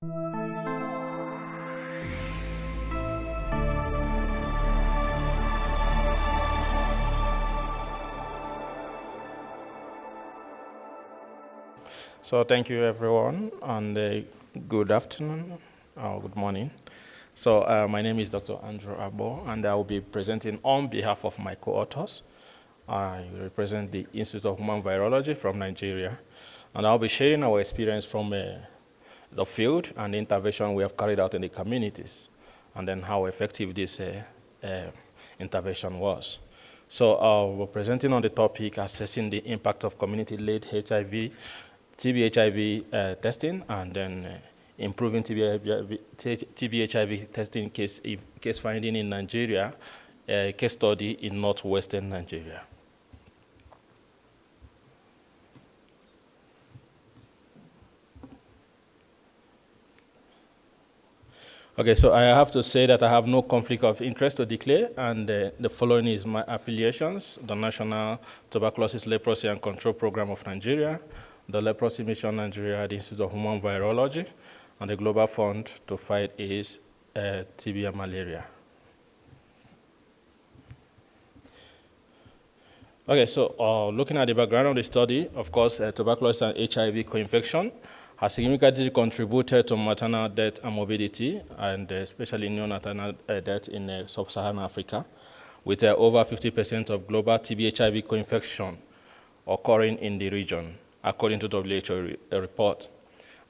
So thank you, everyone, and good afternoon or good morning. So my name is Dr. Andrew Agbo, and I will be presenting on behalf of my co-authors. I represent the Institute of Human Virology from Nigeria, and I'll be sharing our experience from the field and the intervention we have carried out in the communities, and then how effective this intervention was. So we're presenting on the topic, assessing the impact of community-led HIV, TB-HIV testing, and then improving TB-HIV testing case finding in Nigeria, case study in northwestern Nigeria. Okay, so I have to say that I have no conflict of interest to declare, and the following is my affiliations: the National Tuberculosis, Leprosy and Control Program of Nigeria, the Leprosy Mission Nigeria, the Institute of Human Virology, and the Global Fund to Fight AIDS, TB, and malaria. Okay, so looking at the background of the study, of course, tuberculosis and HIV co-infection has significantly contributed to maternal death and morbidity, and especially neonatal death in sub-Saharan Africa, with over 50% of global TB-HIV co-infection occurring in the region, according to WHO report.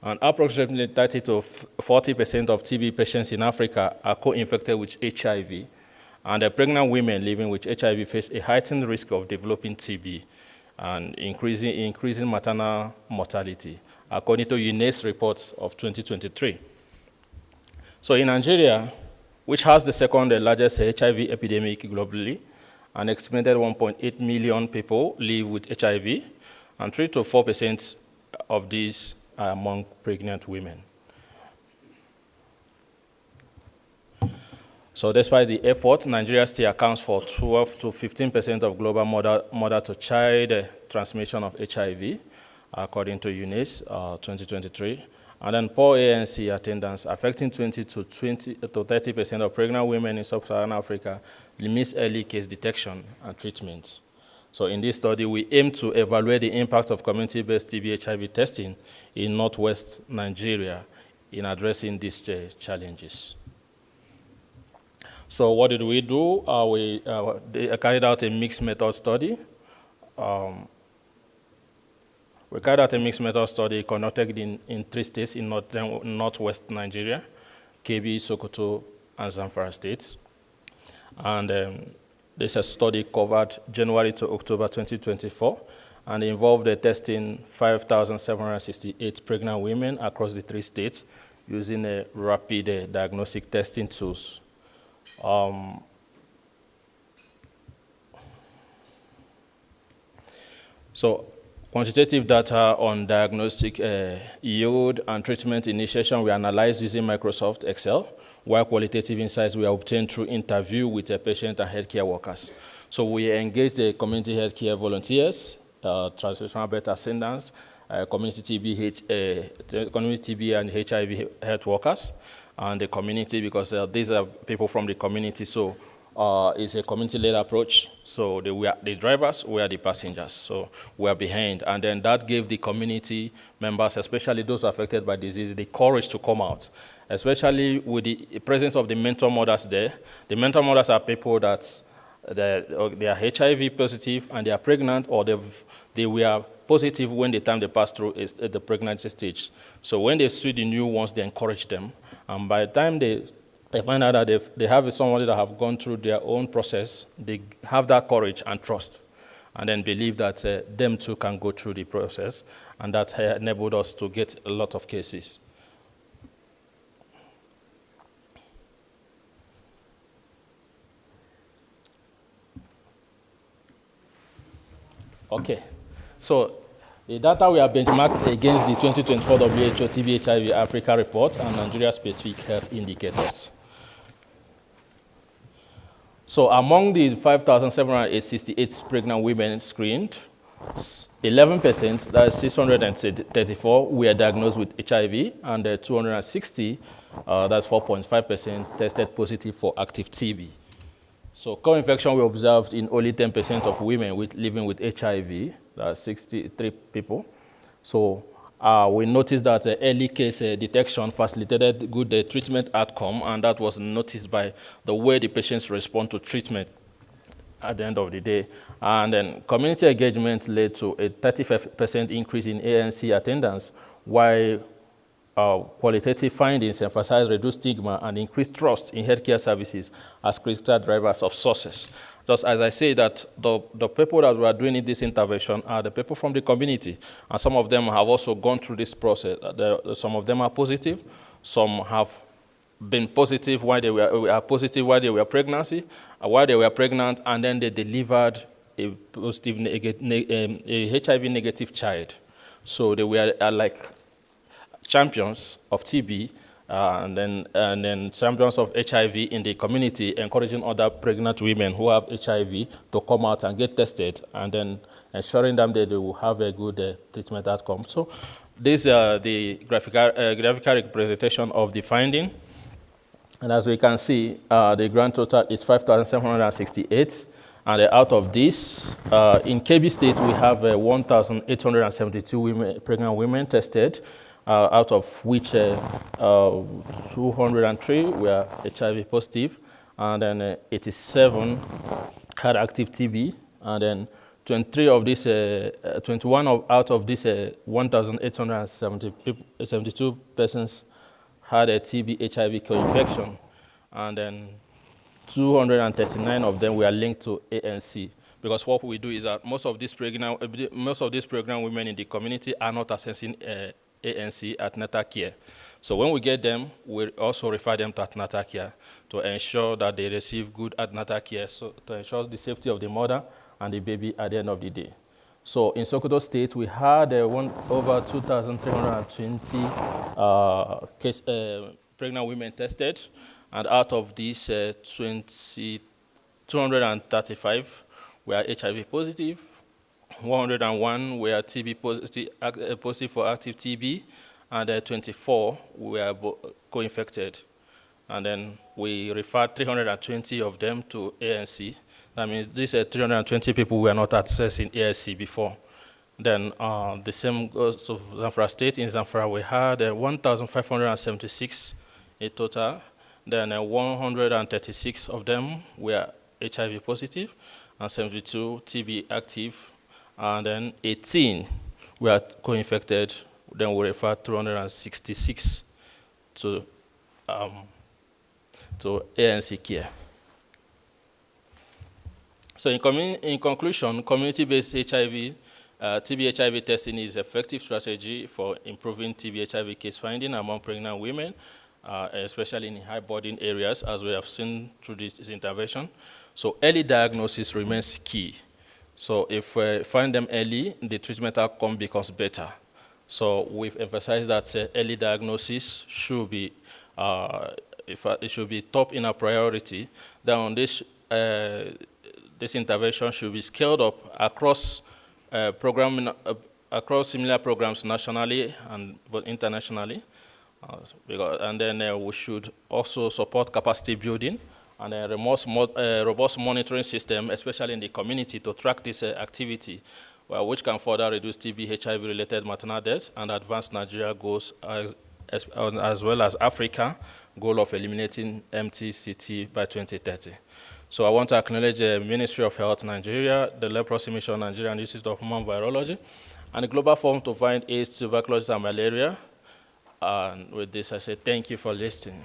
And approximately 30 to 40% of TB patients in Africa are co-infected with HIV, and pregnant women living with HIV face a heightened risk of developing TB and increasing maternal mortality, according to UNAIDS reports of 2023. So in Nigeria, which has the second largest HIV epidemic globally, an estimated 1.8 million people live with HIV, and 3 to 4% of these are among pregnant women. So despite the effort, Nigeria still accounts for 12 to 15% of global mother-to-child transmission of HIV, according to UNAIDS 2023. And then poor ANC attendance, affecting 20 to 30% of pregnant women in sub-Saharan Africa, limits early case detection and treatment. So in this study, we aim to evaluate the impact of community-based TB-HIV testing in northwest Nigeria in addressing these challenges. So what did we do? We carried out a mixed method study. We carried out a mixed method study conducted in 3 states in northwest Nigeria: Kebbi, Sokoto, and Zamfara states. And this study covered January to October 2024 and involved testing 5,768 pregnant women across the 3 states using a rapid diagnostic testing tools. So quantitative data on diagnostic yield and treatment initiation were analyzed using Microsoft Excel, while qualitative insights were obtained through interview with a patient and healthcare workers. So we engaged the community healthcare volunteers, translational birth attendants, community TB and HIV health workers, and the community, because these are people from the community, so it's a community-led approach. So the drivers were the passengers, so we are behind. And then that gave the community members, especially those affected by disease, the courage to come out, especially with the presence of the mentor mothers there. The mentor mothers are people that they are HIV positive and they are pregnant, or they were positive when the time they passed through the pregnancy stage. So when they see the new ones, they encourage them. And by the time they find out that they have somebody that have gone through their own process, they have that courage and trust, and then believe that them too can go through the process, and that enabled us to get a lot of cases. Okay, so the data we have benchmarked against the 2024 WHO TB-HIV Africa report and Nigeria-specific health indicators. So among the 5,768 pregnant women screened, 11%, that's 634, were diagnosed with HIV, and 260, that's 4.5%, tested positive for active TB. So co-infection we observed in only 10% of women living with HIV, that's 63 people. So we noticed that early case detection facilitated good treatment outcome, and that was noticed by the way the patients respond to treatment at the end of the day. And then community engagement led to a 35% increase in ANC attendance, while qualitative findings emphasize reduced stigma and increased trust in healthcare services as critical drivers of success. Just as I say that the people that were doing this intervention are the people from the community, and some of them have also gone through this process. Some of them are positive, some have been positive while they were pregnant, and then they delivered a positive a HIV negative child. So they were like champions of TB and then champions of HIV in the community, encouraging other pregnant women who have HIV to come out and get tested, and then ensuring them that they will have a good treatment outcome. So these are the graphical representation of the finding. And as we can see, the grand total is 5,768. And out of this, in KB State, we have 1,872 pregnant women tested, out of which 203 were HIV positive, and then 87 had active TB, and then 21 out of these 1,872 persons had a TB HIV co-infection, and then 239 of them were linked to ANC. Because what we do is that most of these pregnant women in the community are not accessing ANC at natal care. So when we get them, we also refer them to antenatal care to ensure that they receive good antenatal care, so to ensure the safety of the mother and the baby at the end of the day. So in Sokoto State, we had over 2,320 pregnant women tested, and out of these, 235 were HIV positive, 101 were TB positive for active TB, and 24 were co-infected. And then we referred 320 of them to ANC. That means these 320 people were not accessing ANC before. Then the same goes to Zamfara State. In Zamfara, we had 1,576 in total. Then 136 of them were HIV positive, and 72 TB active, and then 18 were co-infected. Then we referred 266 to ANC care. So in conclusion, community-based HIV, TB HIV testing is an effective strategy for improving TB HIV case finding among pregnant women, especially in high-burden areas, as we have seen through this intervention. So early diagnosis remains key. So if we find them early, the treatment outcome becomes better. So we've emphasized that early diagnosis should be, it should be top in our priority. Then on this, this intervention should be scaled up across across similar programs nationally and but internationally. And then we should also support capacity building and a robust monitoring system, especially in the community, to track this activity, which can further reduce TB HIV-related maternal deaths and advance Nigeria goals as well as Africa goal of eliminating MTCT by 2030. So I want to acknowledge the Ministry of Health Nigeria, the Leprosy Mission Nigeria, and Institute of Human Virology, and the Global Forum to Find AIDS, Tuberculosis, and Malaria. And with this, I say thank you for listening.